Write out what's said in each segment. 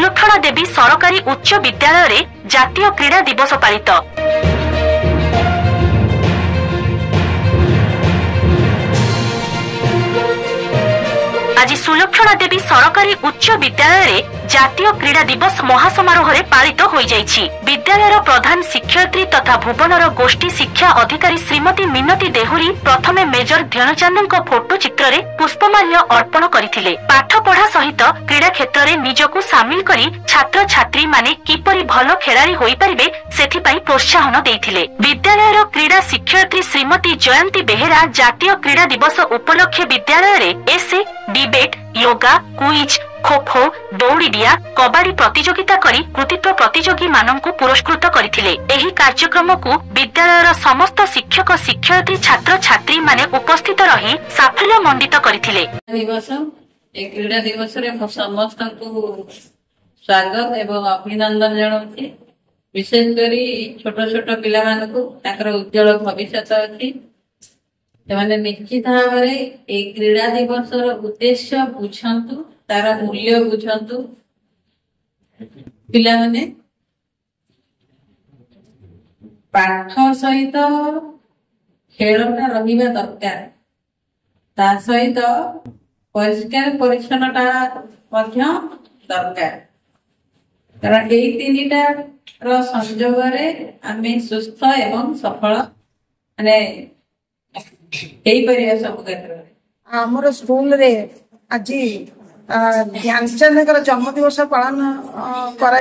सुलक्षणा देवी सरकारी उच्च विद्यालय रे जातीय क्रीड़ा दिवस पालित। आज सुलक्षणा देवी सरकारी उच्च विद्यालय रे जातीय क्रीड़ा दिवस महासमारोह रे पालित हो जाइछि। विद्यालयर प्रधान शिक्षयित्री तथा भुवनर गोष्ठी शिक्षा अधिकारी श्रीमती मिनती देहुरी प्रथमे मेजर ध्यानचंद फोटो चित्र रे पुष्पमाल्य अर्पण करथिले। पाठ पढ़ा सहित क्रीड़ा क्षेत्र रे निजको सामिल करी छात्र छात्री माने किपरि भलो खेलाड़ी होई परिबे सेथिपई प्रोत्साहन देथिले। विद्यालयर क्रीड़ा शिक्षयित्री श्रीमती जयंती बेहेरा जातीय क्रीड़ा दिवस उपलक्षे विद्यालय रे एसे डिबेट, योगा, क्विज, खो खो, दौड़ीडिया, कबाड़ी प्रतियोगिता करी कृतित्व प्रतियोगी माननकु पुरस्कृत करथिले। एही कार्यक्रम को विद्यालयर समस्त शिक्षक शिक्षयित्री छात्र छात्री माने उपस्थित रही साफल्य मंडित करथिले। दिवस ए क्रीड़ा दिवस रे समस्त को स्वागत एवं अभिनंदन जणाउछि। विशेष करी छोट छोट पिला मानकु ताकर उज्जवल भविष्य अछि। सेमाने निश्चित भाव में क्रीड़ा दिवस उद्देश्य बुझंतु, तार मूल्य बुझंतु। पिला माने पाठ सहित खेलटा रहिबा दरकार, ता सहित परिष्कार परिच्छन्नता मध्य दरकार। कारण एई तीनिटा रो संयोग रे आमे सुस्थ एवं सफल माने आमर स्कूल रे आज ध्यानचंद जन्म दिवस पालन करा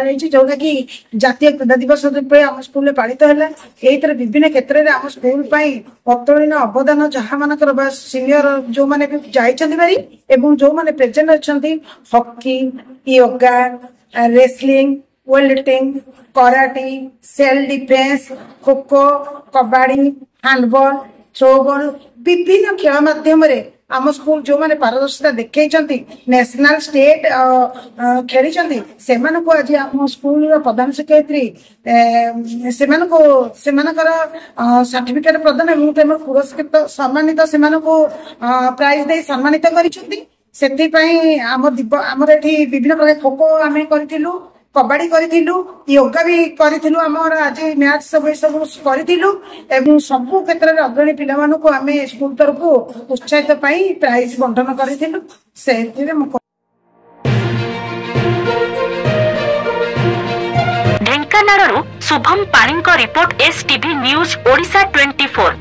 कि जातीय क्रीड़ा दिवस आम स्कूल पालित है। विभिन्न क्षेत्र में आम स्कूल अतुलनीय अवदान जहाँ मान सीनियर जो मैंने भी जारी एवं जो मैंने प्रेजेंट अच्छा hockey, yoga, wrestling, weightlifting, karate, self defence, kho kho, कबाड़ी, हैंडबॉल, थ्रोबॉल विभिन्न खेल माध्यम आम स्कूल जो मैंने पारदर्शिता देखते नेशनल स्टेट खेली से आज आम स्कूल प्रधान शिक्षयित्री सर्टिफिकेट प्रदान पुरस्कृत सम्मानित से प्राइज दे सम्मानित कर आमर ये विभिन्न प्रकार खो खो आम करूँ, कबाड़ी करूँ, योगा भी करूँ, आज मैथ सब करूँ। सबू क्षेत्र में अग्रणी पिला आम स्कूल तरफ उत्साहित प्राइज बंटन करूँ। ढेंकानाल शुभम पाणी रिपोर्ट, STV न्यूज ओडिशा 24।